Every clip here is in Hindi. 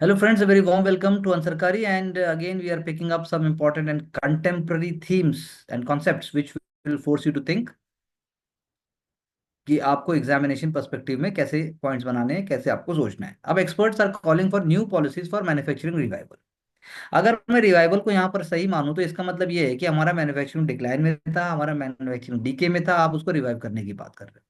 Hello, friends. A very warm welcome to Ansarkari. And again, we are picking up some important and contemporary themes and concepts which will force you to think कि आपको एग्जामिनेशन पर्सपेक्टिव में कैसे पॉइंट्स बनाने हैं, कैसे आपको सोचना है। अब experts are calling for new policies for manufacturing revival. अगर मैं रिवाइवल को यहाँ पर सही मानूं तो इसका मतलब ये है कि हमारा मैन्युफैक्चरिंग डिक्लाइन में था, हमारा मैन्युफैक्चरिंग डीके में था, आप उसको रिवाइव करने की बात कर रहे हैं।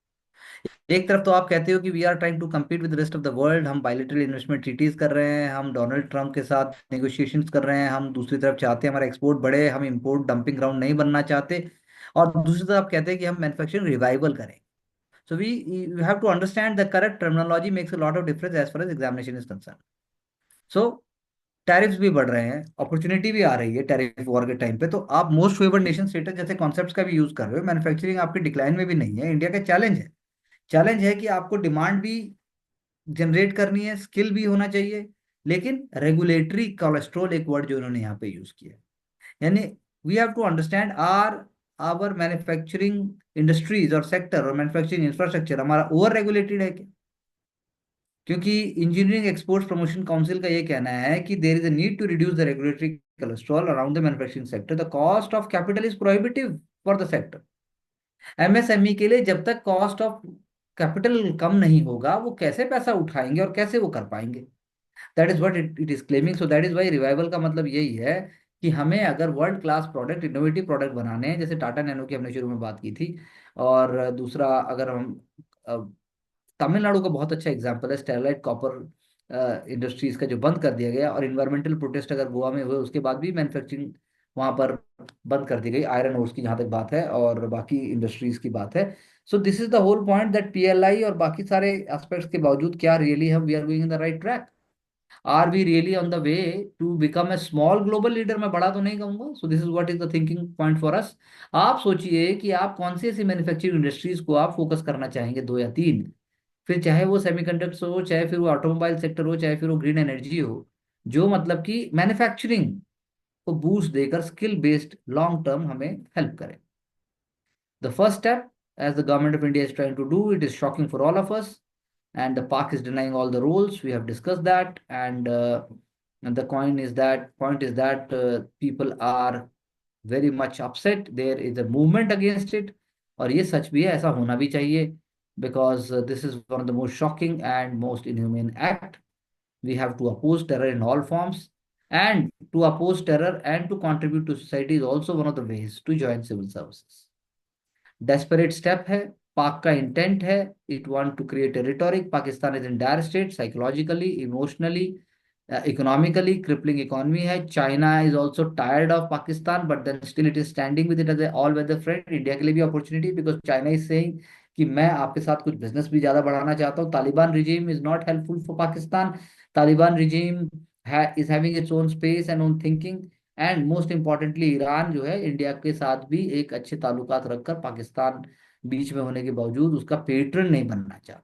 एक तरफ तो आप कहते हो कि we are trying to compete with rest of the world, हम बायलैटरल इन्वेस्टमेंट ट्रीटीज कर रहे हैं, हम डोनाल्ड ट्रंप के साथ नेगोशिएशंस कर रहे हैं, हम दूसरी तरफ चाहते हैं हमारा एक्सपोर्ट बढ़े, हम इंपोर्ट डंपिंग ग्राउंड नहीं बनना चाहते। और दूसरी तरफ आप कहते हैं कि हम मैन्युफैक्चरिंग रिवाइवल करें। So we you have to understand the correct terminology makes a lot of difference as far as examination is concern. सो टैरिफ्स भी बढ़ रहे हैं, अपॉर्चुनिटी भी आ रही है टैरिफ वॉर के टाइम पे, तो आप मोस्ट फेवर्ड नेशन स्टेटस जैसे कॉन्सेप्ट्स का भी यूज कर रहे हो। मैन्युफैक्चरिंग आपकी डिक्लाइन में भी नहीं है, इंडिया का चैलेंज है कि आपको डिमांड भी जनरेट करनी है, स्किल भी होना चाहिए, लेकिन रेगुलेटरी कोलेस्ट्रॉल एक वर्ड जो उन्होंने यहाँ पे यूज किया है, यानी we have to understand our manufacturing industries और सेक्टर और मैन्युफैक्चरिंग इंफ्रास्ट्रक्चर हमारा ओवर रेगुलेटेड है क्या? क्योंकि इंजीनियरिंग एक्सपोर्ट्स प्रमोशन काउंसिल का ये कहना है कि there is a need to reduce the regulatory cholesterol around the manufacturing sector, the cost of capital is prohibitive for the sector. MSME के लिए जब तक कॉस्ट ऑफ कैपिटल कम नहीं होगा, वो कैसे पैसा उठाएंगे और कैसे वो कर पाएंगे? That is what it is claiming. So that is why revival का मतलब यही है कि हमें अगर world class product, innovative product बनाने हैं, जैसे टाटा नैनो की हमने शुरू में बात की थी। और दूसरा, अगर हम अ, तमिलनाडु का बहुत अच्छा एग्जाम्पल है, स्टेरलाइट कॉपर इंडस्ट्रीज का जो बंद कर दिया गया, और इन्वायरमेंटल प्रोटेस्ट अगर गोवा में हुए उसके बाद भी मैन्युफैक्चरिंग वहां पर बंद कर दी गई, आयरन ओर्स की जहां तक बात है और बाकी इंडस्ट्रीज की बात है। So this is the whole point that PLI और बाकी सारे एस्पेक्ट्स के बावजूद क्या रियली हम we are going in the right track? Are we really on the way to become a small global leader? मैं बड़ा तो नहीं कहूंगा। So this is what is the thinking point for us. आप सोचिए कि आप कौन सी ऐसी मैन्युफैक्चरिंग इंडस्ट्रीज को आप फोकस करना चाहेंगे, दो या तीन। फिर चाहे वो सेमीकंडक्टर्स हो, चाहे फिर वो ऑटोमोबाइल सेक्टर हो, चाहे फिर वो ग्रीन एनर्जी हो, जो मतलब कि मैन्युफैक्चरिंग को बूस्ट देकर स्किल बेस्ड लॉन्ग टर्म हमें हेल्प करे। The first step, as the government of India is trying to do, it is shocking for all of us. And the Pak is denying all the rules. We have discussed that. And the point is that people are very much upset. There is a movement against it. और ये सच भी है, ऐसा होना भी चाहिए, because this is one of the most shocking and most inhumane act. We have to oppose terror in all forms. And to oppose terror and to contribute to society is also one of the ways to join civil services. Desperate step है, पाक का इंटेंट है, it want to create a rhetoric. Pakistan is in dire state, psychologically, emotionally, economically crippling economy है। China is also tired of Pakistan, but then still it is standing with it as a all weather friend. India के लिए भी opportunity, because China is saying कि मैं आपके साथ कुछ बिजनेस भी ज्यादा बढ़ाना चाहता हूँ। Taliban regime is not helpful for Pakistan. Taliban regime is having its own space and own thinking. And most importantly Iran जो है, इंडिया के साथ भी एक अच्छे ताल्लुकात रखकर पाकिस्तान बीच में होने के बावजूद उसका पेट्रन नहीं बनना चाहता।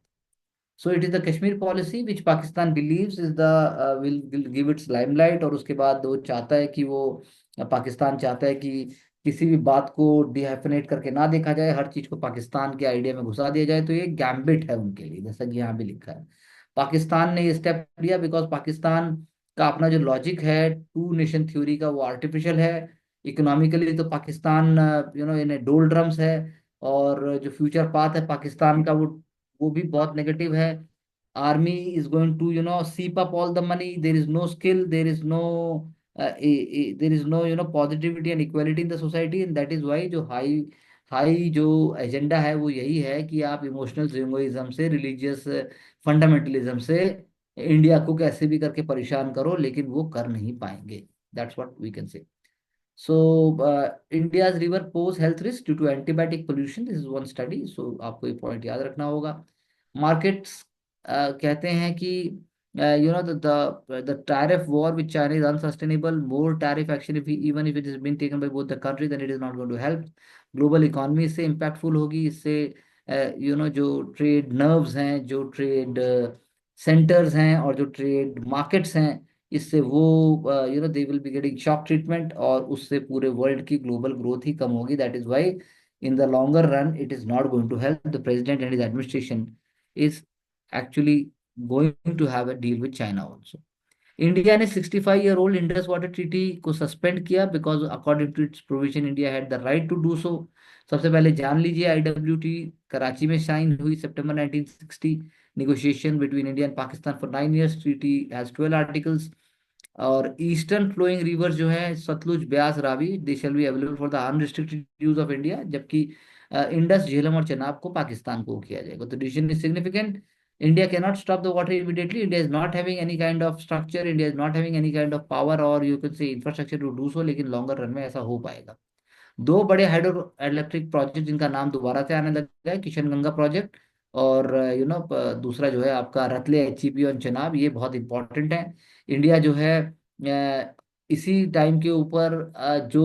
So it is the Kashmir policy which Pakistan believes is the will give its limelight. और उसके बाद वो चाहता है कि वो पाकिस्तान चाहता है कि किसी भी बात को डिफिनेट करके ना देखा जाए, हर चीज को पाकिस्तान के आइडिया में घुसा दिया जाए। तो ये गैम्बिट है उनके लिए, जैसा कि यहाँ भी लिखा है। पाकिस्तान ने ये स्टेप लिया बिकॉज पाकिस्तान का अपना जो लॉजिक है टू नेशन थ्योरी का, वो आर्टिफिशियल है। इकोनॉमिकली तो पाकिस्तान इन डोल्ड्रम्स है। और जो फ्यूचर पाथ है पाकिस्तान का, वो भी बहुत नेगेटिव है। Army is going to seep up all the money, there is no skill, there is no positivity and equality in the society. And that is why जो हाई हाई जो एजेंडा है वो यही है कि आप इमोशनल जिंगोइज्म से, रिलीजियस फंडामेंटलिज्म से इंडिया को कैसे भी करके परेशान करो, लेकिन वो कर नहीं पाएंगे। That's what we can say. So India's river pose health risk due to antibiotic pollution, this is one study. So आपको ये पॉइंट याद रखना होगा। मार्केट्स कहते हैं कि the tariff war with China is unsustainable. More tariff action, if even if it is being taken by both the countries, then it is not going to help. Global economy इससे इम्पैक्टफुल होगी। इससे जो ट्रेड नर्व्स हैं, जो ट्रेड सेंटर्स हैं और जो ट्रेड मार्केट्स हैं, इससे वो they will be getting shock treatment, और उससे पूरे वर्ल्ड की ग्लोबल ग्रोथ ही कम होगी। That is why in the longer run it is not going to help the president and his administration is actually going to have a deal with China also. India ने 65 year old Indus water treaty को सस्पेंड किया because according to its provision India had the right to do so. सबसे पहले जान लीजिए, आईडब्ल्यूटी कराची में साइन हुई सितंबर 1960। Negotiation between India and Pakistan for 9 years, treaty has 12 articles. और ईस्टर्न फ्लोइंग रिवर जो है Sutlej, Beas, Ravi, they shall be available for the unrestricted use of India, जबकि इंडस, झेलम और चेनाब को पाकिस्तान को किया जाएगा। तो decision is significant. India cannot stop the water immediately. India is not having any kind of structure. India is not having any kind of power or you can say infrastructure to do so. लेकिन लॉन्गर रन में ऐसा हो पाएगा। दो बड़े हाइड्रो इलेक्ट्रिक प्रोजेक्ट जिनका नाम दोबारा से आने लगा है, किशन गंगा प्रोजेक्ट और दूसरा जो है आपका रतले एचईपी और चेनाब, ये बहुत इंपॉर्टेंट है। इंडिया जो है इसी टाइम के ऊपर जो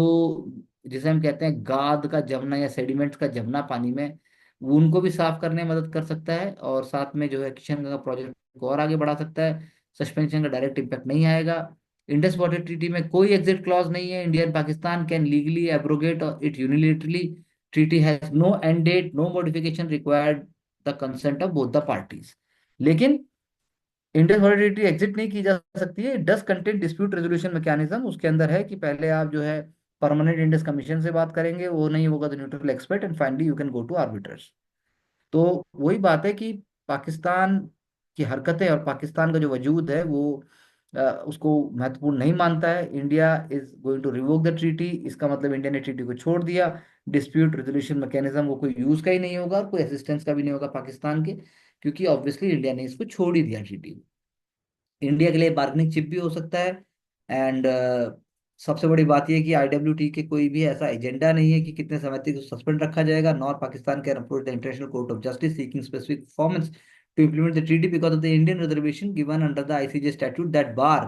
जिसे हम कहते हैं गाद का जमना या सेडिमेंट्स का जमना पानी में, वो उनको भी साफ करने में मदद कर सकता है। और साथ में जो है किशन गंगा प्रोजेक्ट को और आगे बढ़ा सकता है। सस्पेंशन का डायरेक्ट इम्पैक्ट नहीं आएगा। इंडस वाटर ट्रीटी में कोई एग्जिट क्लॉज नहीं है। India and Pakistan can legally abrogate it unilaterally. Treaty has no end date, no modification required the consent of both the parties. लेकिन इंडस वाटर ट्रीटी एग्जिट नहीं की जा सकती है। Does contain dispute resolution mechanism, उसके अंदर है कि पहले आप जो है परमानेंट इंडस कमीशन से बात करेंगे, वो नहीं होगा तो neutral expert, and finally you can go to arbitrators. तो वही बात है कि पाकिस्तान की हरकतें और पाकिस्तान का जो वजूद है वो उसको महत्वपूर्ण नहीं मानता है। India is going to revoke the treaty, इसका मतलब इंडिया ने ट्रीटी को छोड़ दिया। डिस्प्यूट रेजोल्यूशन मैकेनिज्म वो कोई यूज का ही नहीं होगा और कोई असिस्टेंस का भी नहीं होगा पाकिस्तान के, क्योंकि ऑब्वियसली इंडिया ने इसको छोड़ ही दिया ट्रीटी। इंडिया के लिए बार्गेनिंग चिप भी हो सकता है। एंड सबसे बड़ी बात यह है कि आईडब्ल्यूटी के कोई भी ऐसा एजेंडा नहीं है कि कितने समय तक सस्पेंड रखा जाएगा। Nor Pakistan can approach the international court of justice seeking specific performance to implement the treaty because of the Indian reservation given under the ICJ statute that bar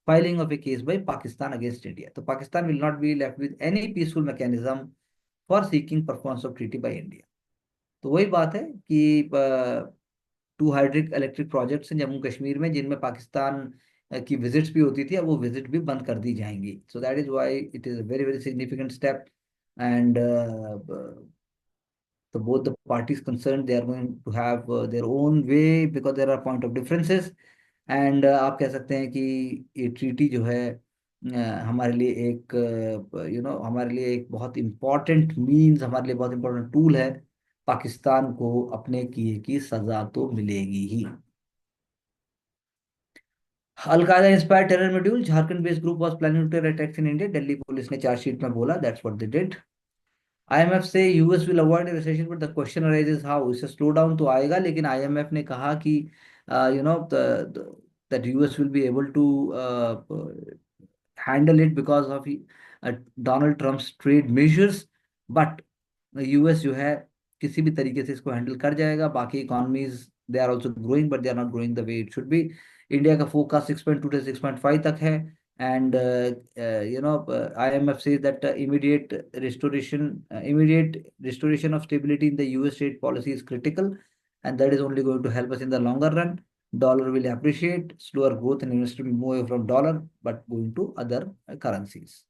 filing of a case by Pakistan against India. तो Pakistan will not be left with any peaceful mechanism for seeking performance of treaty by India. तो वही बात है कि टू हाइड्रिक इलेक्ट्रिक प्रोजेक्ट्स हैं जम्मू कश्मीर में जिनमें पाकिस्तान की विजिट्स भी होती थी, अब वो विजिट भी बंद कर दी जाएंगी। सो that is why it is a very very significant step. And so both the parties concerned, they are going to have their own way because there are point of differences। And आप कह सकते हैं कि ये ट्रीटी जो है हमारे लिए एक हमारे लिए एक बहुत इम्पोर्टेंट मीन्स, हमारे लिए बहुत इम्पोर्टेंट टूल है। पाकिस्तान को अपने किए की सजा तो मिलेगी ही। Al Qaeda inspired terror module, Jharkhand based group was planning to terror attacks in India, Delhi police ने चार्जशीट में बोला, that's what they did. IMF से US will avoid recession but the question arises how, इससे स्लो डाउन तो आएगा, लेकिन आईएमएफ ने कहा कि you know that US will be able to handle it because of Donald Trump's trade measures. But US जो है किसी भी तरीके से इसको हैंडल कर जाएगा। बाकी economies they are also growing but they are not growing the way it should be. India का फोकस 6.2 से 6.5 तक है। And IMF says that immediate restoration of stability in the US trade policy is critical, and that is only going to help us in the longer run. Dollar will appreciate, slower growth and investment will move away from dollar but going to other currencies.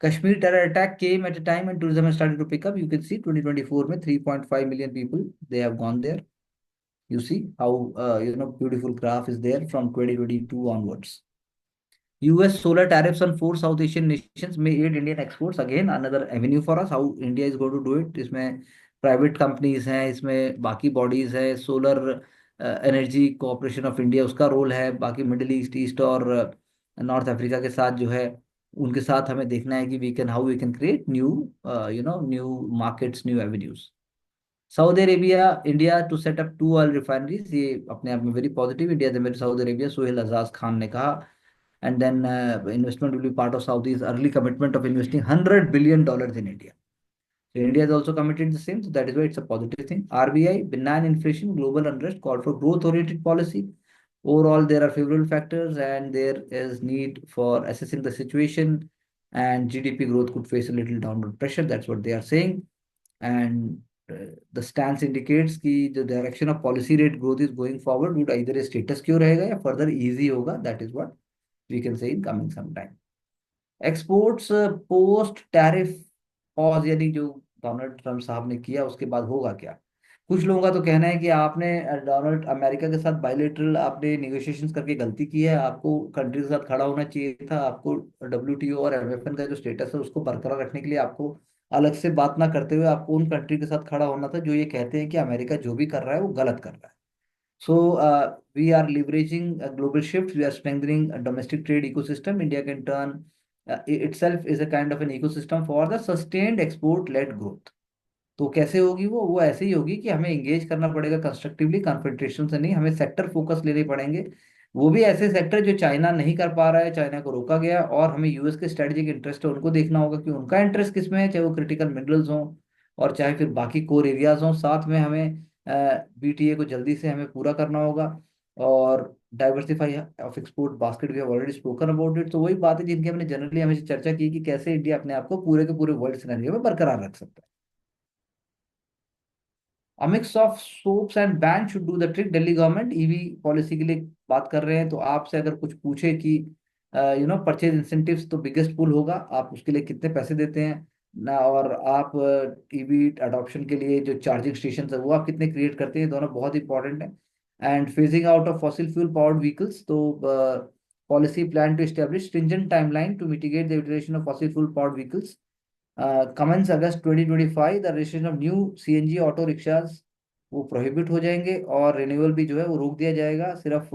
Kashmir terror attack came at a time when tourism has started to pick up. You can see 2024 में 3.5 million people they have gone there. You see how beautiful graph is there from 2022 onwards. US solar tariffs on four South Asian nations may aid Indian exports. Again, another avenue for us. How India is going to do it? इसमें private companies हैं, इसमें बाकी bodies है, solar energy cooperation of India उसका रोल है, बाकी मिडिल ईस्ट, ईस्ट और नॉर्थ अफ्रीका के साथ जो है उनके साथ हमें देखना है कि we can create new markets, new avenues. Saudi Arabia India to set up 2 oil refineries, ये अपने आप में वेरी पॉजिटिव। इंडिया मेरे सऊदी अरेबिया, सोहेल अजाज खान ने कहा। And then investment will be part of Saudi's early commitment of investing $100 billion in India. So India is also committed the same, so that is why it's a positive thing. RBI, benign inflation, global unrest, called for growth-oriented policy. Overall, there are favorable factors, and there is need for assessing the situation. And GDP growth could face a little downward pressure. That's what they are saying. And the stance indicates कि the direction of policy rate growth is going forward would either a status quo रहेगा या further easy होगा. That is what we can say in coming sometime. Exports post tariff pause, यानी जो डोनाल्ड ट्रम्प साहब ने किया उसके बाद होगा क्या? कुछ लोगों का तो कहना है कि आपने डोनाल्ड अमेरिका के साथ बायलेटरल आपने निगोशिएशंस करके गलती की है, आपको कंट्री के साथ खड़ा होना चाहिए था, आपको डब्ल्यूटीओ और एमएफएन का जो स्टेटस है उसको बरकरार रखने के लिए आपको अलग से बात ना करते हुए आपको उन कंट्री के साथ खड़ा होना था जो ये कहते हैं कि अमेरिका जो भी कर रहा है वो गलत कर रहा है। So we are leveraging global shifts. We are strengthening a domestic trade ecosystem. India can turn itself is a kind of an ecosystem for the sustained export-led growth. तो कैसे होगी वो ऐसे ही होगी कि हमें एंगेज करना पड़ेगा कंस्ट्रक्टिवली, कन्फ्रंटेशन से नहीं, हमें सेक्टर फोकस लेने पड़ेंगे। वो भी ऐसे सेक्टर जो चाइना नहीं कर पा रहा है, चाइना को रोका गया, और हमें यूएस के स्ट्रेटेजिक इंटरेस्ट है उनको देखना होगा कि उनका इंटरेस्ट किस में है, चाहे वो क्रिटिकल मिनरल्स हों और चाहे फिर बाकी कोर एरियाज हों। साथ में हमें बीटीए को जल्दी से हमें पूरा करना होगा, और diversify of export basket we have already spoken about it. तो वही बात है जिनकी हमने जनरली हमेशा चर्चा की कि कैसे इंडिया अपने आप को पूरे के पूरे वर्ल्ड सिनेरियो में बरकरार रख सकता है। A mix of soaps and bans should do the trick। Delhi government EV policy के लिए बात कर रहे हैं, तो आपसे अगर कुछ पूछे कि परचेज इंसेंटिव्स तो बिगेस्ट पुल होगा, आप उसके लिए कितने पैसे देते हैं ना, और आप ईवी अडॉप्शन के लिए जो चार्जिंग स्टेशन है वो आप कितने क्रिएट करते हैं, दोनों बहुत इंपॉर्टेंट है। And phasing out of fossil fuel powered vehicles, तो policy plan to establish stringent timeline to mitigate the utilisation of fossil fuel powered vehicles. Commence August 2025 the registration of new CNG auto rickshaws वो प्रोहिबिट हो जाएंगे, और रिन्यूअल भी जो है वो रोक दिया जाएगा, सिर्फ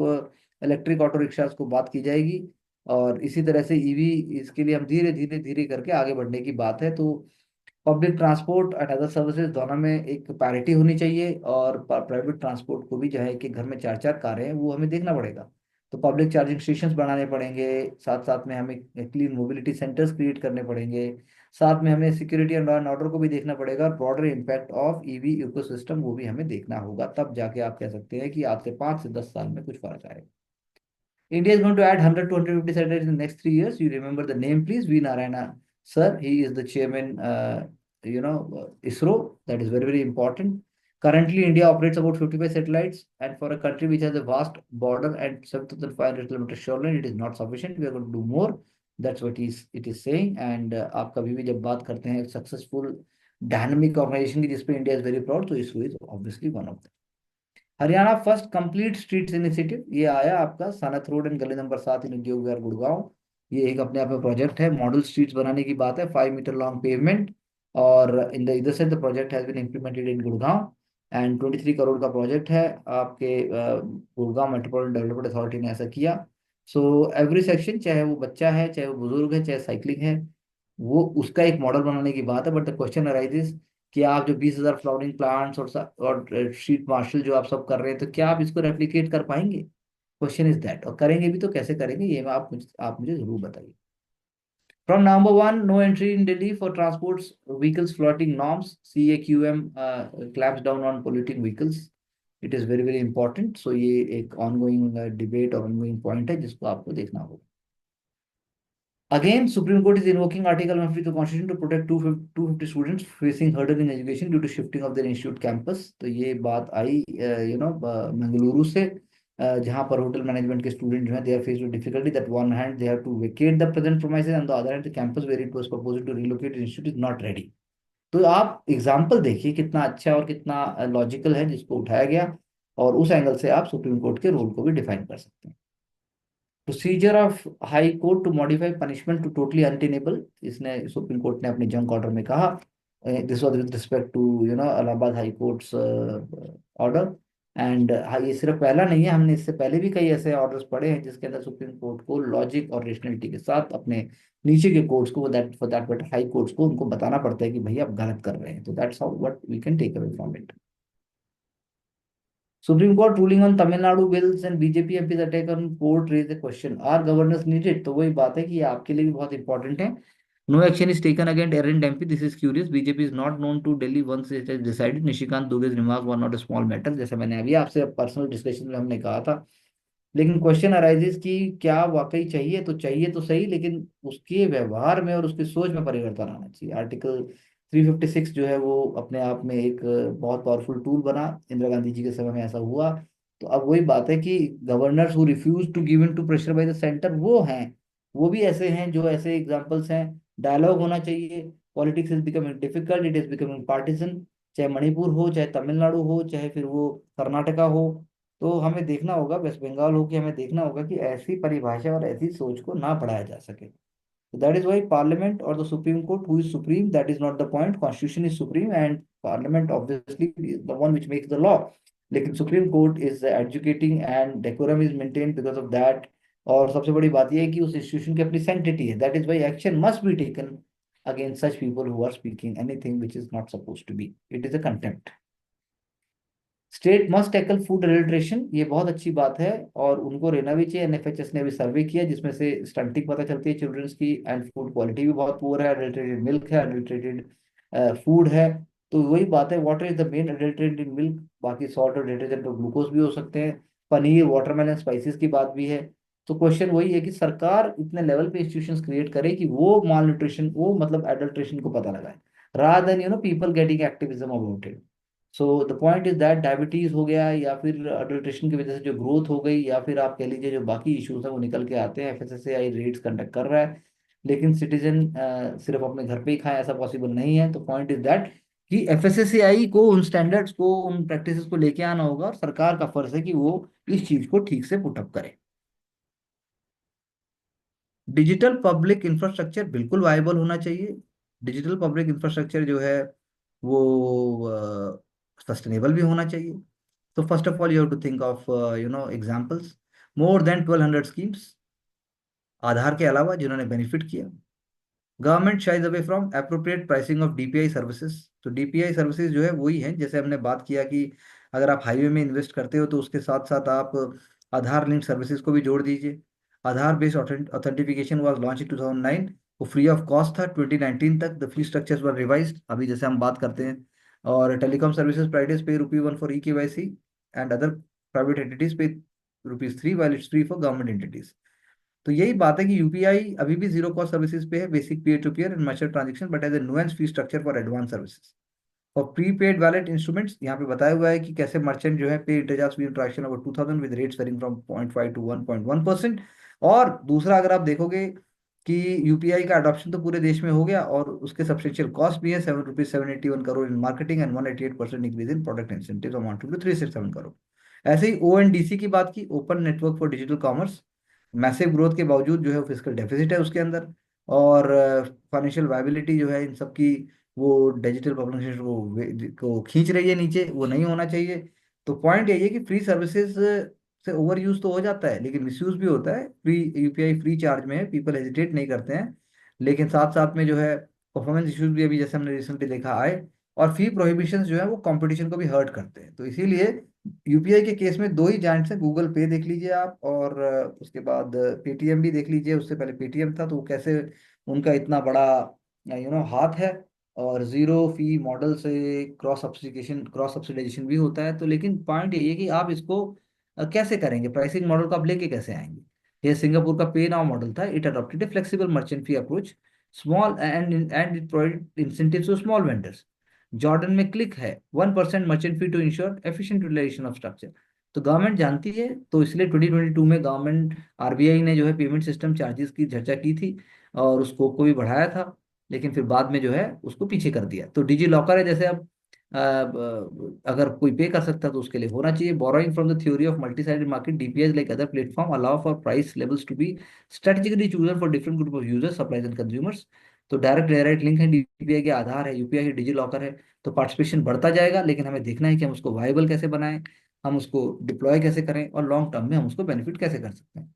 इलेक्ट्रिक ऑटो रिक्शाज को बात की जाएगी। और इसी तरह से ईवी, इसके लिए हम धीरे धीरे धीरे करके आगे बढ़ने की बात है। तो public transport and other services दोनों में एक पैरिटी होनी चाहिए, और प्राइवेट ट्रांसपोर्ट को भी जो है कि घर में चार चार कारें हैं वो हमें देखना पड़ेगा। तो पब्लिक चार्जिंग स्टेशंस बनाने पड़ेंगे, साथ साथ में हमें क्लीन मोबिलिटी सेंटर्स क्रिएट करने पड़ेंगे, साथ में हमें security and law and order को भी देखना पड़ेगा, और broader impact of EV ecosystem वो भी हमें देखना होगा। तब जाके आप कह सकते हैं कि आज से 5 से 10 साल में कुछ फर्क आएगा। India is going to add 100 to 150 satellites in the next 3 years. You remember the name, please? V. Narayana, sir. He is the chairman, ISRO. That is very, very important. Currently, India operates about 55 satellites, and for a country which has a vast border and 7,500 kilometers shoreline, it is not sufficient. We are going to do more. That's what it is saying. And आप कभी भी जब बात करते हैं सक्सेसफुल डायनामिक ऑर्गेनाइजेशन की जिसपे इंडिया इज वेरी प्राउड, तो ISRO is obviously one of. Haryana first complete streets initiative ये आया आपका सानथ रोड एंड गली नंबर 7 इन उद्योग विहार गुड़गांव। ये एक अपने आप में प्रोजेक्ट है, मॉडल स्ट्रीट्स बनाने की बात है, 5 मीटर लॉन्ग पेवमेंट। और इन द इधर से the project has been implemented in Gurgaon, and 23 crore का प्रोजेक्ट है आपके गुड़गांव मेट्रोपॉलिटन डेवलपमेंट अथॉरिटी ने ऐसा किया। सो एवरी सेक्शन, चाहे वो बच्चा है, चाहे वो बुजुर्ग है, चाहे साइकिलिंग है, वो उसका एक मॉडल बनाने की बात है। बट द क्वेश्चन अराइजेस कि आप जो 20,000 फ्लावरिंग प्लांट्स और स्ट्रीट मार्शल जो आप सब कर रहे हैं, तो क्या आप इसको रेप्लिकेट कर पाएंगे? क्वेश्चन इज दैट, और करेंगे भी तो कैसे करेंगे, ये मैं आप मुझे जरूर बताइए। From November 1, no entry in Delhi for transports vehicles floating norms, CAQM clamps down on polluting vehicles. It is very very important. So ये एक ऑनगोइंग डिबेट और ऑनगोइंग पॉइंट है जिसको आपको देखना होगा। Again, Supreme Court is invoking Article 150 of the Constitution to protect 250 students facing hurdle in education due to shifting of their institute campus। तो ये बात आई मंगलुरु से, जहाँ पर होटल मैनेजमेंट के स्टूडेंट जो हैं, they are faced with difficulty that one hand they have to vacate the present premises, and the other hand the campus where it was proposed to relocate the institute is not ready। तो आप एग्जाम्पल देखिए कितना अच्छा और कितना लॉजिकल है जिसको उठाया गया, और उस एंगल से आप सुप्रीम कोर्ट के रोल को भी डिफाइन कर सकते हैं। Procedure of high court to modify punishment to totally untenable, इसने सुप्रीम कोर्ट ने अपने जंक ऑर्डर में कहा। This was with respect to Allahabad high court's order. And ये सिर्फ पहला नहीं है, हमने इससे पहले भी कई ऐसे ऑर्डर्स पढ़े हैं जिसके अंदर सुप्रीम कोर्ट को लॉजिक और रेशनलिटी के साथ अपने नीचे के कोर्ट्स को, that for that but high courts को, उनको बताना पड़ता है कि भाई आप गलत कर रहे हैं। तो that's how what we can take away from it. Supreme Court ruling on Tamil Nadu bills and BJP MP's attack on court raise the question, are governors needed? तो वही बात है कि ये आपके लिए भी बहुत इंपॉर्टेंट है। No action is taken against errant MP. This is curious. BJP is not known to Delhi once it has decided. Nishikant दुबे's remarks were not a small matter, जैसे मैंने अभी आपसे पर्सनल डिस्कशन में हमने कहा था। लेकिन क्वेश्चन अराइजेस कि क्या वाकई चाहिए, तो चाहिए तो सही, लेकिन उसके व्यवहार में और उसकी सोच में परिवर्तन आना चाहिए। आर्टिकल 356 जो है वो अपने आप में एक बहुत पावरफुल टूल बना, इंदिरा गांधी जी के समय में ऐसा हुआ। तो अब वही बात है कि governors who refuse to give in to pressure by the centre वो हैं, वो भी ऐसे हैं जो ऐसे एग्जांपल्स हैं। डायलॉग होना चाहिए। Politics is becoming difficult, it is becoming partisan. चाहे मणिपुर हो, चाहे तमिलनाडु हो, चाहे फिर वो कर्नाटका हो। तो हमें देखना होगा, वेस्ट बंगाल हो, कि हमें देखना होगा कि ऐसी परिभाषा और ऐसी सोच को ना पढ़ाया जा सके। That is why Parliament or the Supreme Court, who is supreme, that is not the point. Constitution is supreme, and Parliament obviously is the one which makes the law. लेकिन Supreme Court is educating and decorum is maintained because of that. और सबसे बड़ी बात यह है कि उस इंस्टीट्यूशन की अपनी sanctity है. That is why action must be taken against such people who are speaking anything which is not supposed to be. It is a contempt. State must tackle food adulteration, ये बहुत अच्छी बात है और उनको रहना भी चाहिए। एनएफएचएस ने अभी सर्वे किया जिसमें से स्टंटिंग पता चलती है चिल्ड्रंस की, एंड फूड क्वालिटी भी बहुत पुअर है, एडल्ट्रेटेड मिल्क है, एडल्ट्रेटेड फूड है। तो वही बात है, water is the main adulterant in milk, बाकी सॉल्ट और डिटर्जेंट और ग्लूकोज भी हो सकते हैं। पनीर, वाटरमेलन, स्पाइसेस की बात भी है। तो क्वेश्चन वही है कि सरकार इतने लेवल पे इंस्टीट्यूशंस क्रिएट करे कि वो माल न्यूट्रिशन, वो मतलब एडल्ट्रेशन को पता लगाए, rather than people getting activism about it. So the point is that diabetes हो गया या फिर अडल्ट्रेशन की वजह से जो ग्रोथ हो गई, या फिर आप कह लीजिए जो बाकी इश्यूज हैं वो निकल के आते हैं। एफएसएसएआई रेड्स कंडक्ट कर रहा है, लेकिन सिटीजन सिर्फ अपने घर पे ही खाएं ऐसा पॉसिबल नहीं है। तो पॉइंट इज दैट कि एफएसएसएआई को उन स्टैंडर्ड्स को, उन प्रैक्टिसेस को लेके आना होगा, और सरकार का फर्ज है कि वो इस चीज को ठीक से पुटअप करे। डिजिटल पब्लिक इंफ्रास्ट्रक्चर बिल्कुल वायबल होना चाहिए। डिजिटल पब्लिक इंफ्रास्ट्रक्चर जो है वो सस्टेनेबल भी होना चाहिए। तो first of all you have to think of examples. More than 1200 schemes Aadhaar के अलावा जिन्होंने बेनिफिट किया। Government shies away from appropriate pricing of DPI services. तो डीपीआई सर्विसेज जो है वही है, जैसे हमने बात किया कि अगर आप हाईवे में इन्वेस्ट करते हो तो उसके साथ साथ आप आधार लिंक सर्विसेज को भी जोड़ दीजिए। Aadhaar based authentication was launch in 2009। वो फ्री ऑफ कॉस्ट था 2019 तक। The fee structures were revised, अभी जैसे हम बात करते हैं। और टेलीकॉम सर्विसेज प्रोवाइडर्स पे ₹1 for e-KYC and other private entities पे ₹3 while it's free for government entities. तो यही बात है कि यूपीआई अभी भी जीरो कॉस्ट सर्विसेज पे है, basic peer to peer and merchant transaction, but as a nuance fee structure for advance services. और प्रीपेड वैलेट इंस्ट्रूमेंट्स यहाँ पे बताया हुआ है कि कैसे मर्चेंट जो है pay interchange fee transaction over 2000 with rates varying from 0.5 to 1.1%। और दूसरा अगर आप देखोगे कि यूपीआई का अडॉप्शन तो पूरे देश में हो गया और उसके सब्सटेंशियल कॉस्ट भी है, ₹781 crore in marketing and 188% increase in product incentive amounting to 367 crore. ऐसे ही ओएनडीसी की बात की, open network for digital commerce, massive growth के बावजूद जो है फिजिकल डेफिसिट है उसके अंदर। और फाइनेंशियल वायबिलिटी जो है इन सब की, वो डिजिटल पब्लिकेशन को खींच रही है नीचे, वो नहीं होना चाहिए। तो पॉइंट यही है कि फ्री सर्विसेज से ओवर यूज तो हो जाता है लेकिन मिसयूज भी होता है। फ्री यूपीआई फ्री चार्ज में है, पीपल हेजिटेट नहीं करते हैं, लेकिन साथ साथ में जो है परफॉर्मेंस इश्यूज भी अभी जैसे हमने रिसेंटली देखा आए। और फी प्रोहिबिशन जो है वो कंपटीशन को भी हर्ट करते हैं। तो इसीलिए यूपीआई के केस में दो ही जायंट्स हैं, गूगल पे देख लीजिए आप, और उसके बाद पेटीएम भी देख लीजिए। उससे पहले पेटीएम था तो वो कैसे उनका इतना बड़ा हाथ है। और जीरो फी मॉडल से क्रॉस सब्सिडाइजेशन भी होता है। तो लेकिन पॉइंट ये है कि आप इसको कैसे करेंगे, प्राइसिंग मॉडल को आप लेके कैसे आएंगे। ये सिंगापुर का पे नाउ मॉडल था, it adopted a flexible merchant fee approach, small and it provide incentives to small vendors. Jordan में क्लिक है 1% merchant fee to ensure efficient utilisation of structure. तो गवर्नमेंट जानती है, तो इसलिए 2022 में गवर्नमेंट आरबीआई ने जो है पेमेंट सिस्टम चार्जेस की चर्चा की थी और उस स्कोप को भी बढ़ाया था, लेकिन फिर बाद में जो है उसको पीछे कर दिया। तो डिजी लॉकर है, जैसे अब अगर कोई पे कर सकता है तो उसके लिए होना चाहिए। Borrowing from the theory of multi sided market, DPI like other platform allow for price levels to be strategically chosen for different group of users, supplies and consumers. तो डायरेक्ट डायरेक्ट लिंक है, डीपीआई के आधार है, यूपीआई डिजी लॉकर है। तो पार्टिसिपेशन बढ़ता जाएगा, लेकिन हमें देखना है कि हम उसको वायबल कैसे बनाएं, हम उसको डिप्लॉय कैसे करें और लॉन्ग टर्म में हम उसको बेनिफिट कैसे कर सकते हैं।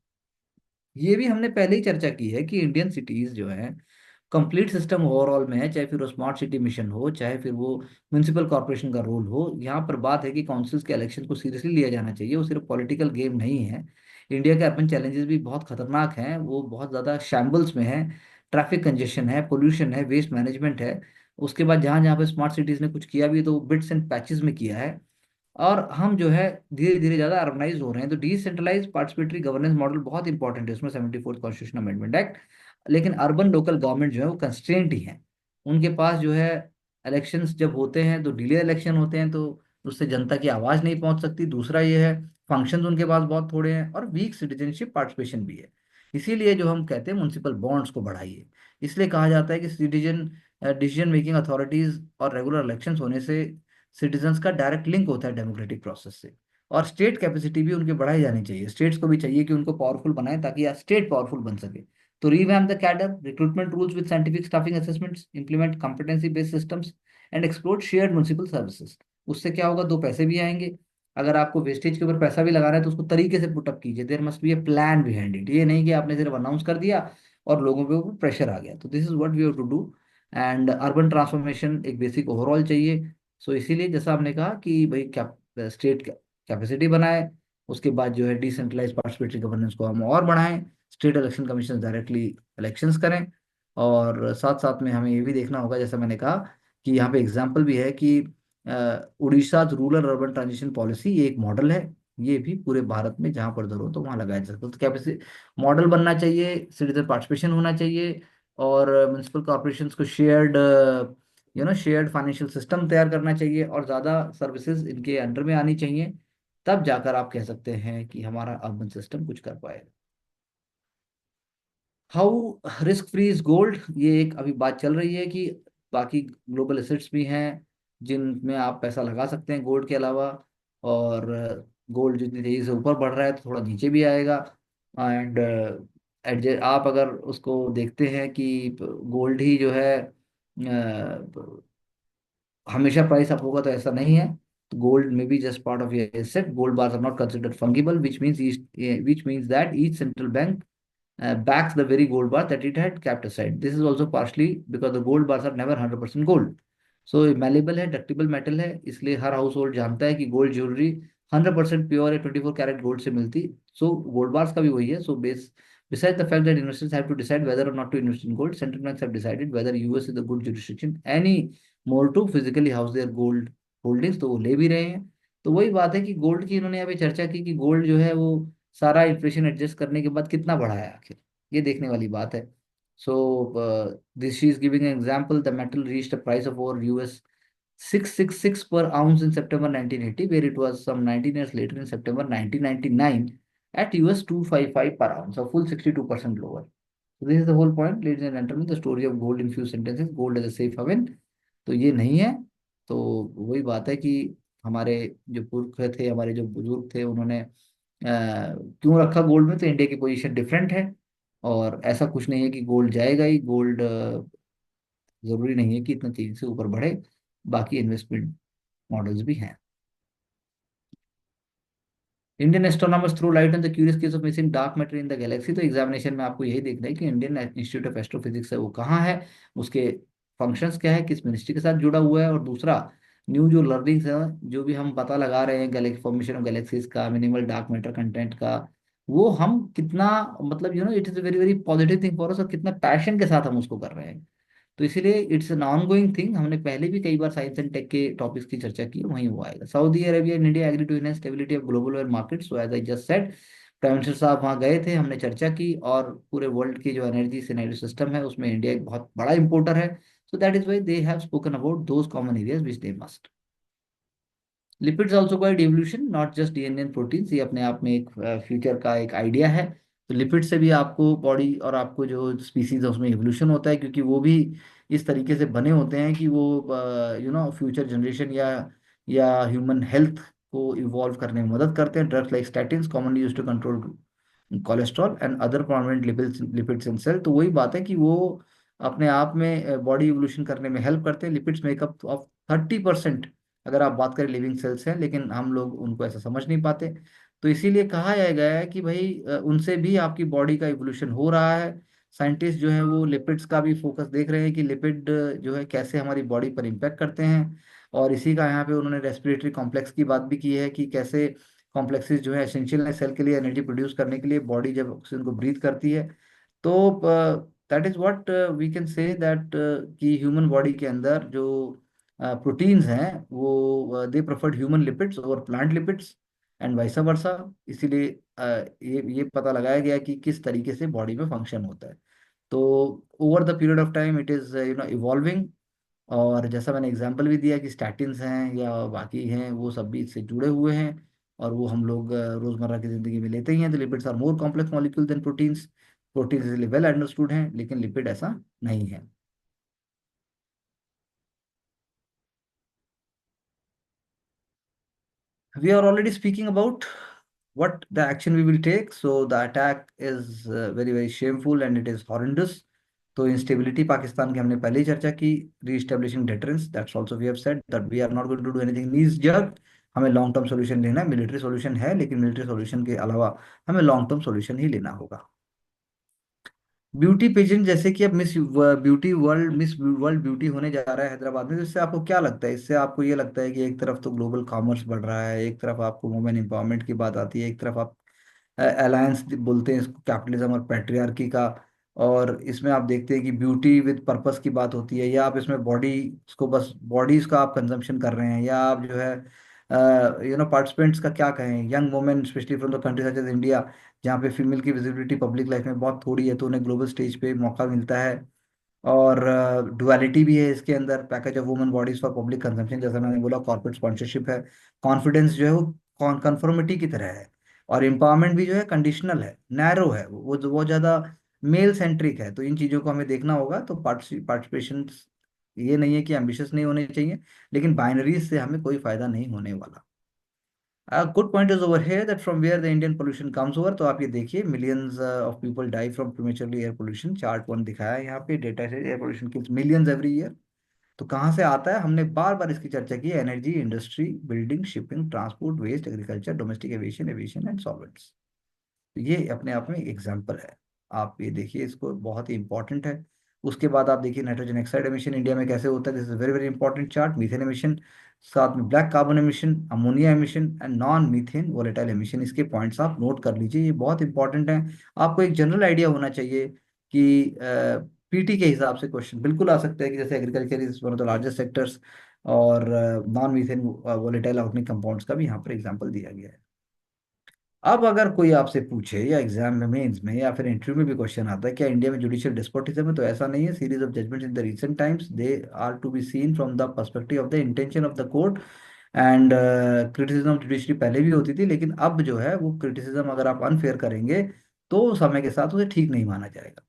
ये भी हमने पहले ही चर्चा की है कि इंडियन सिटीज जो है कंप्लीट सिस्टम ओवरऑल में है, चाहे फिर वो स्मार्ट सिटी मिशन हो, चाहे फिर वो म्यूनिसिपल कॉर्पोरेशन का रोल हो। यहाँ पर बात है कि काउंसिल्स के इलेक्शन को सीरियसली लिया जाना चाहिए, वो सिर्फ पॉलिटिकल गेम नहीं है। इंडिया के अर्बन चैलेंजेस भी बहुत खतरनाक हैं, वो बहुत ज़्यादा शैम्बल्स में है। ट्रैफिक कंजेशन है, पोल्यूशन है, वेस्ट मैनेजमेंट है। उसके बाद जहाँ जहाँ पे स्मार्ट सिटीज़ ने कुछ किया भी तो बिट्स एंड पैचेस में किया है। और हम जो है धीरे धीरे ज्यादा अर्बनाइज हो रहे हैं। तो डिसेंट्रलाइज पार्टिसिपेटरी गवर्नेंस मॉडल बहुत इंपॉर्टेंट है, उसमें 74th कॉन्स्टिट्यूशन अमेंडमेंट एक्ट। लेकिन अर्बन लोकल गवर्नमेंट जो है वो कंस्ट्रेंट ही है। उनके पास जो है इलेक्शंस जब होते हैं तो डिले इलेक्शन होते हैं, तो उससे जनता की आवाज नहीं पहुंच सकती। दूसरा ये है फंक्शंस उनके पास बहुत थोड़े हैं और वीक सिटीजनशिप पार्टिसिपेशन भी है। इसीलिए जो हम कहते हैं म्युनिसिपल बॉन्ड्स को बढ़ाइए। इसलिए कहा जाता है कि सिटीजन डिसीजन मेकिंग अथॉरिटीज और रेगुलर इलेक्शंस होने से सिटीजन्स का डायरेक्ट लिंक होता है डेमोक्रेटिक प्रोसेस से। और स्टेट कैपेसिटी भी उनकी बढ़ाई जानी चाहिए, स्टेट्स को भी चाहिए कि उनको पावरफुल बनाए ताकि स्टेट पावरफुल बन सके। तो revamp the cadre, recruitment rules with scientific staffing assessments, implement competency based systems and explore shared municipal services. उससे क्या होगा, दो पैसे भी आएंगे। अगर आपको वेस्टेज के ऊपर पैसा भी लगाना है तो उसको तरीके से पुटअप कीजिए, there must be a plan behind it. ये नहीं कि आपने सिर्फ अनाउंस कर दिया और लोगों पे ऊपर प्रेशर आ गया। तो this is what we have to do. And urban transformation एक बेसिक ओवरऑल चाहिए। सो इसीलिए जैसा आपने कहा कि भाई क्या स्टेट कैपेसिटी बनाए, उसके बाद जो है डिसेंट्रलाइज पार्टिसिपेटरी गवर्नेंस को हम और बढ़ाएं, state election commission directly elections करें। और साथ साथ में हमें ये भी देखना होगा, जैसा मैंने कहा कि यहाँ पे एग्जाम्पल भी है कि Orissa rural urban transition policy ये एक मॉडल है। ये भी पूरे भारत में जहां पर जरूरत हो वहां लगाया जा सकता है। तो कैपेसिटी मॉडल बनना चाहिए, सिटीजन पार्टिसिपेशन होना चाहिए, और म्यूनसिपल कॉर्पोरेशंस को शेयर्ड शेयर्ड फाइनेंशियल सिस्टम तैयार करना चाहिए, और ज़्यादा सर्विसेज इनके अंडर में आनी चाहिए। तब जाकर आप कह सकते हैं कि हमारा अर्बन सिस्टम कुछ कर पाए। How risk free is gold, ये एक अभी बात चल रही है कि बाकी ग्लोबल एसेट्स भी हैं जिनमें आप पैसा लगा सकते हैं गोल्ड के अलावा। और गोल्ड जितनी तेजी से ऊपर बढ़ रहा है तो थोड़ा नीचे भी आएगा। एंड एडजस्ट आप अगर उसको देखते हैं कि गोल्ड ही जो है हमेशा प्राइस अप होगा, तो ऐसा नहीं है। तो गोल्ड में be just part of your asset. Gold bars are not considered fungible, which means that each central bank backs the very gold bar that it had kept aside. This is also partially because the gold bars are never 100% gold. So ये malleable है, डक्टिबल मेटल है, इसलिए हर हाउस होल्ड जानता है कि गोल्ड ज्वेलरी 100% प्योर या 24 कैरेट गोल्ड से मिलती। सो गोल्ड बार्स का भी वही है। सो besides the fact that investors have to decide whether or not to invest in gold, central banks have decided whether US is a good jurisdiction any more to physically house their gold holdings, तो वो ले भी रहे हैं। तो वही बात है कि गोल्ड की इन्होंने अभी चर्चा की कि गोल्ड जो है वो सारा इन्फ्लेशन एडजस्ट करने के बाद कितना बढ़ा है आखिर, ये देखने वाली बात है। So this she is giving an example, the metal reached a price of over US 666 per ounce in September 1980, where it was some 19 years later in September 1999 at US 255 per ounce, a full 62% lower. So this is the whole point, ladies and gentlemen, the story of gold infused sentences, gold as a safe haven। तो ये नहीं है। तो वही बात है कि हमारे जो पुरख थे, हमारे जो बुजुर्ग थे, उन्होंने क्यों रखा गोल्ड में, तो इंडिया की पोजीशन डिफरेंट है। और ऐसा कुछ नहीं है कि गोल्ड जाएगा ही, गोल्ड जरूरी नहीं है कि इतना तेजी से ऊपर बढ़े, बाकी इन्वेस्टमेंट मॉडल्स भी हैं। Indian astronomers throw light on the curious case of missing dark matter in the galaxy. तो एग्जामिनेशन में आपको यही देखना है कि इंडियन इंस्टीट्यूट ऑफ एस्ट्रोफिजिक्स है वो कहाँ है, उसके फंक्शंस क्या है, किस मिनिस्ट्री के साथ जुड़ा हुआ है। और दूसरा, न्यू जो लर्निंग्स है, जो भी हम पता लगा रहे हैं गैलेक्सी फॉर्मेशन ऑफ गैलेक्सीज का, मिनिमल डार्क मैटर कंटेंट का, वो हम कितना, मतलब it is a very very positive thing for us, और कितना पैशन के साथ हम उसको कर रहे हैं। तो इसीलिए it's an ongoing thing. हमने पहले भी कई बार साइंस एंड टेक के टॉपिक्स की चर्चा की, वहीं वो आएगा। Saudi Arabia and India agree to enhance stability of global oil market, so as I just said, prime minister साहब वहाँ गए थे, हमने चर्चा की, और पूरे वर्ल्ड की जो एनर्जी सिनेरियो सिस्टम है उसमें इंडिया एक बहुत बड़ा इंपोर्टर है। सो that is why they have spoken about those common areas which they must. Lipids also quite evolution, not just DNA and proteins, ये अपने आप में एक फ्यूचर का एक आइडिया है। तो लिपिड से भी आपको बॉडी और आपको जो स्पीसीज है उसमें इवोल्यूशन होता है, क्योंकि वो भी इस तरीके से बने होते हैं कि वो फ्यूचर जनरेशन या ह्यूमन हेल्थ को इवॉल्व करने में मदद करते हैं। Drugs like statins commonly used to control cholesterol and other permanent lipids in cell. तो वही बात है कि वो अपने आप में बॉडी इवोल्यूशन करने में हेल्प करते हैं। लिपिड्स मेकअप ऑफ 30%, अगर आप बात करें लिविंग सेल्स हैं, लेकिन हम लोग उनको ऐसा समझ नहीं पाते। तो इसीलिए कहा गया है कि भाई उनसे भी आपकी बॉडी का इवोल्यूशन हो रहा है। साइंटिस्ट जो है वो लिपिड्स का भी फोकस देख रहे हैं कि लिपिड जो है कैसे हमारी बॉडी पर इम्पैक्ट करते हैं। और इसी का यहाँ पे उन्होंने रेस्पिरेटरी कॉम्प्लेक्स की बात भी की है कि कैसे कॉम्प्लेक्सेस जो है एसेंशियल है सेल के लिए एनर्जी प्रोड्यूस करने के लिए। बॉडी जब ऑक्सीजन को ब्रीथ करती है, तो that is what we can say that कि ह्यूमन बॉडी के अंदर जो प्रोटीन्स हैं वो they preferred human lipids over plant lipids and vice versa. इसीलिए ये पता लगाया गया कि किस तरीके से बॉडी में फंक्शन होता है। तो over the period of time it is evolving. और जैसा मैंने एग्जांपल भी दिया कि स्टैटिन्स हैं या बाकी हैं, वो सब भी इससे जुड़े हुए हैं, और वो हम लोग रोजमर्रा की जिंदगी में लेते ही हैं। तो lipids are more complex molecule than proteins. Proteins इसलिए वेल अंडरस्टूड हैं, लेकिन लिपिड ऐसा नहीं है। We are already speaking about what the action we will take. So the attack is very very shameful and it is horrendous. तो इंस्टेबिलिटी पाकिस्तान की हमने पहले ही चर्चा की. Reestablishing deterrence, that's also we have said that we are not going to do anything knee jerk. हमें लॉन्ग टर्म सॉल्यूशन लेना है. मिलिट्री सॉल्यूशन है लेकिन मिलिट्री सॉल्यूशन के अलावा हमें लॉन्ग टर्म सॉल्यूशन ही लेना होगा. ब्यूटी पेजेंट, जैसे कि अब मिस वर्ल्ड ब्यूटी होने जा रहा है हैदराबाद में, तो इससे आपको क्या लगता है? इससे आपको ये लगता है कि एक तरफ तो ग्लोबल कॉमर्स बढ़ रहा है, एक तरफ आपको वुमेन एम्पावरमेंट की बात आती है, एक तरफ आप अलायंस बोलते हैं इसको कैपिटलिज्म और पैट्रियार्की का, और इसमें आप देखते हैं कि ब्यूटी विद पर्पस की बात होती है, या आप इसमें बॉडी उसको बस बॉडीज का आप कंजम्पशन कर रहे हैं, या आप जो है पार्टिसिपेंट्स का क्या कहें, young women specially from the country such as India, जहाँ पे फीमेल की विजिबिलिटी पब्लिक लाइफ में बहुत थोड़ी है, तो उन्हें ग्लोबल स्टेज पे मौका मिलता है. और डुअलिटी भी है इसके अंदर. Package of women bodies for public consumption, जैसा मैंने बोला, कॉर्पोरेट स्पॉन्सरशिप है. कॉन्फिडेंस जो है वो कन्फर्मिटी की तरह है. और एम्पावरमेंट भी जो है कंडीशनल है, नैरो है, वो ज़्यादा मेल सेंट्रिक है. तो इन चीज़ों को हमें देखना होगा. तो पार्टिसिपेशन ये नहीं है कि एम्बिशियस नहीं होने चाहिए, लेकिन बाइनरीज से हमें कोई फायदा नहीं होने वाला. Good point is over here that from where the Indian pollution comes over. तो आप ये देखिए, millions of people die from prematurely air pollution. Chart one दिखाया है यहाँ पे, डेटा से air pollution kills millions every year. तो कहाँ से आता है? हमने बार बार इसकी चर्चा की है. Energy, industry, building, shipping, transport, waste, agriculture, domestic aviation, aviation and solvents. तो ये अपने आप में एक एग्जाम्पल है. आप ये देखिए, इसको बहुत ही इंपॉर्टेंट है. उसके बाद आप देखिए नाइट्रोजन ऑक्साइड एमिशन इंडिया में कैसे होता है. This is very very important chart. Methane emission, साथ में black carbon emission, ammonia emission and non methane volatile emission. इसके पॉइंट्स आप नोट कर लीजिए, ये बहुत इंपॉर्टेंट है. आपको एक जनरल आइडिया होना चाहिए कि पीटी के हिसाब से क्वेश्चन बिल्कुल आ सकता है कि जैसे agriculture is one of the largest sectors, और non methane volatile organic compounds का भी यहाँ पर एग्जाम्पल दिया गया है. अब अगर कोई आपसे पूछे या एग्जाम में, मेंस में, या फिर इंटरव्यू में भी क्वेश्चन आता है क्या इंडिया में जुडिशियल डेस्पोटिज्म है, तो ऐसा नहीं है. Series of judgments in the recent times, they are to be seen from the perspective of the intention of the court. And criticism of judiciary पहले भी होती थी, लेकिन अब जो है वो क्रिटिसिज्म अगर आप अनफेयर करेंगे तो समय के साथ उसे ठीक नहीं माना जाएगा.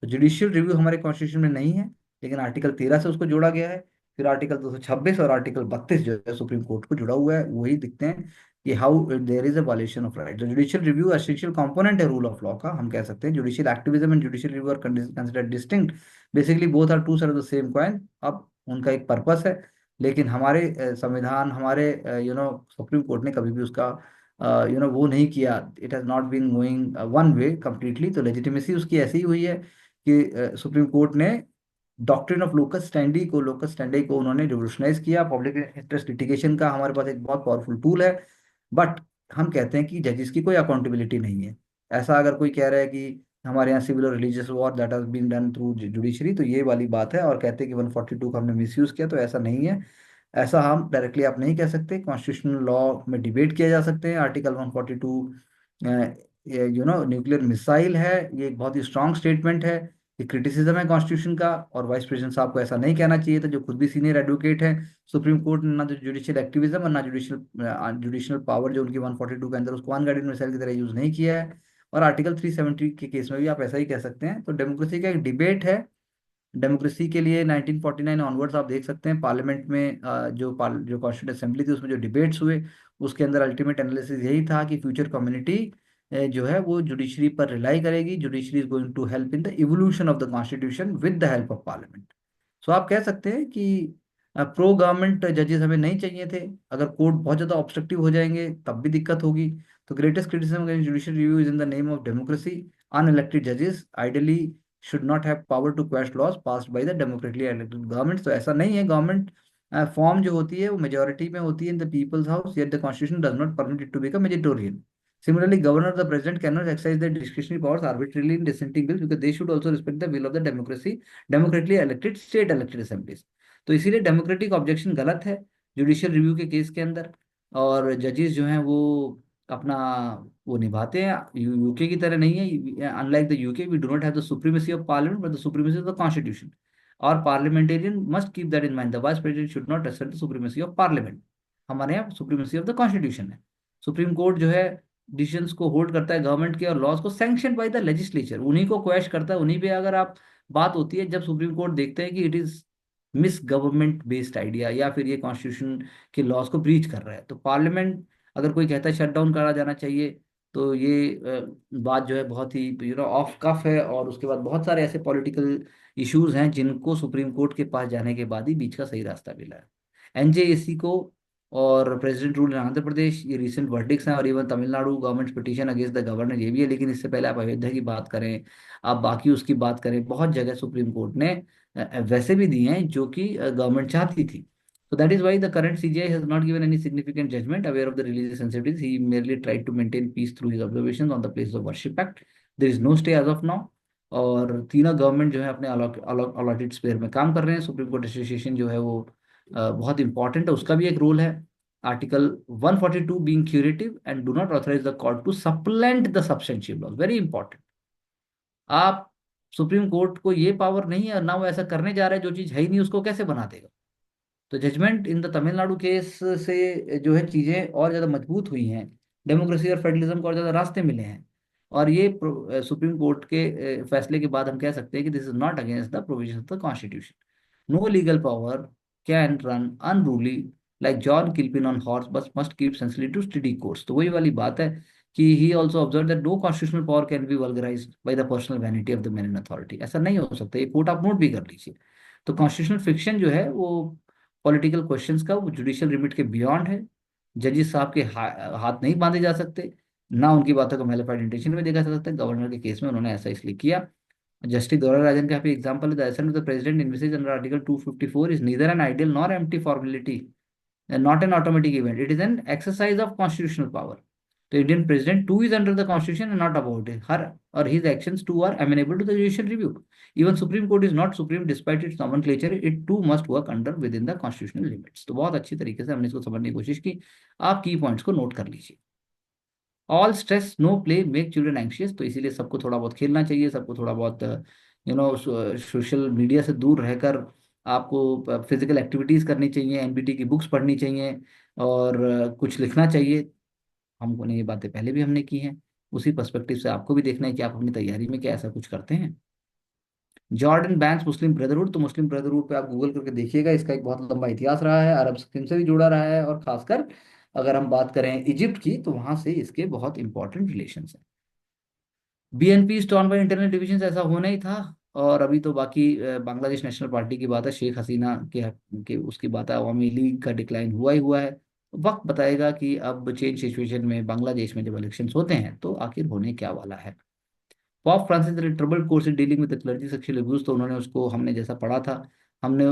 तो जुडिशियल रिव्यू हमारे कॉन्स्टिट्यूशन में नहीं है, लेकिन आर्टिकल 13 से उसको जोड़ा गया है. फिर आर्टिकल 226 और आर्टिकल 32 जो है सुप्रीम कोर्ट को जुड़ा हुआ है, वही दिखते हैं कि how there is a violation of right. Judicial review essential component है रूल ऑफ लॉ का. हम कह सकते हैं judicial activism and judicial review are considered distinct. Basically both are two side of the same coin. अब उनका एक पर्पस है, लेकिन हमारे संविधान, हमारे सुप्रीम कोर्ट ने कभी भी उसका वो नहीं किया. It has not been going one way completely. तो लेजिटिमेसी उसकी ऐसी ही हुई है कि सुप्रीम कोर्ट ने डॉक्ट्रिन ऑफ लोकस स्टैंडी को उन्होंने रिवोल्यूशनाइज किया. पब्लिक इंटरेस्ट लिटिगेशन का हमारे पास एक बहुत पावरफुल टूल है. बट हम कहते हैं कि जजेस की कोई अकाउंटेबिलिटी नहीं है. ऐसा अगर कोई कह रहा है कि हमारे यहाँ सिविल और religious war that has been done through judiciary, तो ये वाली बात है. और कहते हैं कि 142 का हमने मिसयूज किया, तो ऐसा नहीं है. ऐसा हम डायरेक्टली आप नहीं कह सकते. कॉन्स्टिट्यूशनल लॉ में डिबेट किया जा सकते हैं. आर्टिकल 142 न्यूक्लियर मिसाइल है, ये एक बहुत ही स्ट्रांग स्टेटमेंट है. ये क्रिटिसिज्म है कॉन्स्टिट्यूशन का. और वाइस प्रेसिडेंट साहब को ऐसा नहीं कहना चाहिए था, जो खुद भी सीनियर एडवोकेट हैं. सुप्रीम कोर्ट ने ना तो जुडिशियल एक्टिविज्म और ना जुडिशियल पावर जो उनकी 142 के अंदर, उसको अनगाइडेड मिसाइल की तरह यूज नहीं किया है. और आर्टिकल 370 के केस में भी आप ऐसा ही कह सकते हैं. तो डेमोक्रेसी का एक डिबेट है. डेमोक्रेसी के लिए 1949 ऑनवर्ड्स आप देख सकते हैं पार्लियामेंट में, जो कॉन्स्टिट्यूंट असेंबली थी उसमें जो डिबेट्स हुए, उसके अंदर अल्टीमेट एनालिसिस यही था कि फ्यूचर कम्युनिटी जो है वो जुडिशरी पर रिलाई करेगी. Judiciary is going to help in the evolution of the constitution with the help of parliament. So आप कह सकते हैं कि प्रो गवर्नमेंट जजेस हमें नहीं चाहिए थे. अगर कोर्ट बहुत ज़्यादा ऑब्स्ट्रक्टिव हो जाएंगे तब भी दिक्कत होगी. तो greatest criticism against judicial review is in the name of democracy. Unelected जजेस ideally should not have power to quash laws passed by the democratically elected government. तो ऐसा नहीं है. गवर्नमेंट फॉर्म जो होती है वो मेजोरिटी में होती है in the people's house, yet the constitution does not permit it to become majoritarian. Similarly, governor or the president cannot exercise their discretionary powers arbitrarily in dissenting bills, because they should also respect the will of the democratically elected state elected assemblies. तो इसीलिए डेमोक्रेटिक ऑब्जेक्शन गलत है जुडिशियल रिव्यू के केस के अंदर. और जजेस जो हैं वो अपना वो निभाते हैं. यूके की तरह नहीं है. Unlike the UK, we do not have the supremacy of parliament but the supremacy of the constitution. और parliamentarian must keep that in mind. The vice president should not accept the supremacy of parliament. हमारे यहाँ सुप्रीमेसी ऑफ द कॉन्स्टिट्यूशन है. सुप्रीम कोर्ट जो है डिसीजंस को होल्ड करता है गवर्नमेंट के, और लॉज को सैंक्शन बाय द लेजिस्लेचर, उन्हीं को क्वेश करता है. उन्हीं पे अगर आप बात होती है जब सुप्रीम कोर्ट देखते हैं कि it is miss government based idea, या फिर ये कॉन्स्टिट्यूशन के लॉज को ब्रीच कर रहा है, तो पार्लियामेंट अगर कोई कहता है शट डाउन करा जाना चाहिए, तो ये बात जो है बहुत ही ऑफ कफ है। और उसके बाद बहुत सारे ऐसे पॉलिटिकल इश्यूज हैं जिनको सुप्रीम कोर्ट के पास जाने के बाद ही बीच का सही रास्ता मिला है। एनजेएसी को और president rule in Andhra Pradesh, ये रिसेंट वर्डिक्स हैं। और even Tamil Nadu government petition against the governor, ये भी है। लेकिन इससे पहले आप अयोध्या की बात करें, आप बाकी उसकी बात करें, बहुत जगह सुप्रीम कोर्ट ने वैसे भी दी हैं जो कि गवर्नमेंट चाहती थी। So that is why the current CJI has not given any significant judgment aware of the religious sensitivities. He merely tried to maintain peace through his observations on the Places of Worship Act. There is no stay as of now. और तीनों गवर्नमेंट जो है अपने अलॉटेड स्पेयर में काम कर रहे हैं। सुप्रीम कोर्ट एसोसिएशन जो है वो बहुत इंपॉर्टेंट है, उसका भी एक रोल है। Article 142 being curative and do not authorise the court to supplant the substantial laws, very important. आप सुप्रीम कोर्ट को ये पावर नहीं है, ना वो ऐसा करने जा रहा है, जो चीज है ही नहीं उसको कैसे बना देगा। तो judgment in the Tamil Nadu case से जो है चीजें और ज्यादा मजबूत हुई हैं, डेमोक्रेसी और फेडरलिज्म को और ज्यादा रास्ते मिले हैं। और ये सुप्रीम कोर्ट के फैसले के बाद हम कह सकते हैं कि this is not against the provision of the constitution. No legal power can run unruly like John Gilpin on horse, but must keep sensitive to study course. तो वही वाली बात है कि he also observe that no constitutional power can be vulgarised by the personal vanity of the man in authority. ऐसा नहीं हो सकता, ये कोर्ट आप नोट भी कर लीजिए। तो कॉन्स्टिट्यूशनल फिक्शन जो है वो पॉलिटिकल क्वेश्चंस का, वो जुडिशियल रिमिट के बियॉन्ड है। जजेस साहब के हाथ नहीं बांधे जा सकते, ना उनकी बातों को मैलिफाइड इंटेंशन में देखा जा सकता है। गवर्नर के केस में उन्होंने ऐसा इसलिए किया। जस्टिस गौरव राजन का भी एग्जांपल है, the assent of the president envisages under article 254 is neither an ideal nor empty formality, not an automatic event. It is an exercise of constitutional power. The Indian president too is under the constitution and not about it. Her or his actions too are amenable to the judicial review. Even Supreme Court is not supreme despite its nomenclature. It too must work under within the constitutional limits. तो बहुत अच्छी तरीके से हमने इसको समझने की कोशिश की। आप की पॉइंट्स को नोट कर लीजिए। All stress no play make children anxious. तो इसीलिए सबको थोड़ा बहुत खेलना चाहिए, सबको थोड़ा बहुत सोशल मीडिया से दूर रहकर आपको फिजिकल एक्टिविटीज करनी चाहिए, एनबीटी की बुक्स पढ़नी चाहिए, और कुछ लिखना चाहिए। हमको ने ये बातें पहले भी हमने की हैं। उसी पर्सपेक्टिव से आपको भी देखना है कि आप अपनी तैयारी में क्या ऐसा कुछ करते हैं। जॉर्डन बैंस मुस्लिम ब्रदरहुड। तो मुस्लिम ब्रदरहुड पे आप गूगल करके देखिएगा, इसका एक बहुत लंबा इतिहास रहा है, अरब स्प्रिंग से भी जुड़ा रहा है। और खासकर अगर हम बात करें इजिप्ट की, तो वहां से इसके बहुत इंपॉर्टेंट रिलेशन हैं। BNP stone by internal division, ऐसा होना ही था। और अभी तो बाकी बांग्लादेश नेशनल पार्टी की बात है, शेख हसीना के उसकी बात है, अवामी लीग का डिक्लाइन हुआ ही हुआ है। वक्त बताएगा कि अब चेंज सिचुएशन में बांग्लादेश में जब इलेक्शंस होते हैं तो आखिर होने क्या वाला है। Pop Francis troubled course in dealing with the clergy sexual abuse. तो उन्होंने उसको, हमने जैसा पढ़ा था, हमने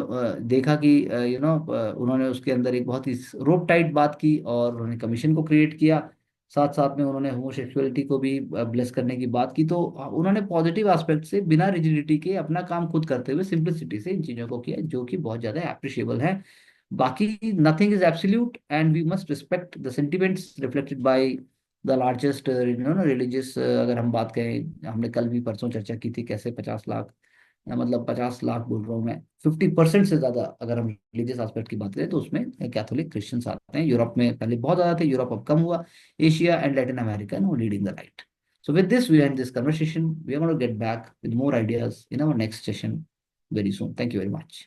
देखा कि उन्होंने उसके अंदर एक बहुत ही रोप टाइट बात की और उन्होंने कमीशन को क्रिएट किया। साथ साथ में उन्होंने होमोसेक्सुअलिटी को भी ब्लेस करने की बात की। तो उन्होंने पॉजिटिव एस्पेक्ट से, बिना रिजिडिटी के, अपना काम खुद करते हुए सिंप्लिसिटी से इन चीज़ों को किया, जो कि बहुत ज़्यादा अप्रिशिएबल है। बाकी nothing is absolute and we must respect the sentiments reflected by the largest religious. अगर हम बात करें, हमने कल भी परसों चर्चा की थी कैसे 50 लाख, मतलब 50 लाख बोल रहा हूँ मैं, 50% से ज्यादा अगर हम रिलीजियस एस्पेक्ट की बात करें तो उसमें कैथोलिक क्रिश्चियंस आते हैं। यूरोप में पहले बहुत ज्यादा थे, यूरोप अब कम हुआ। Asia and Latin America no leading the right. So with this, we end this conversation. We are going to get back with more ideas in our next session very soon. Thank you very much.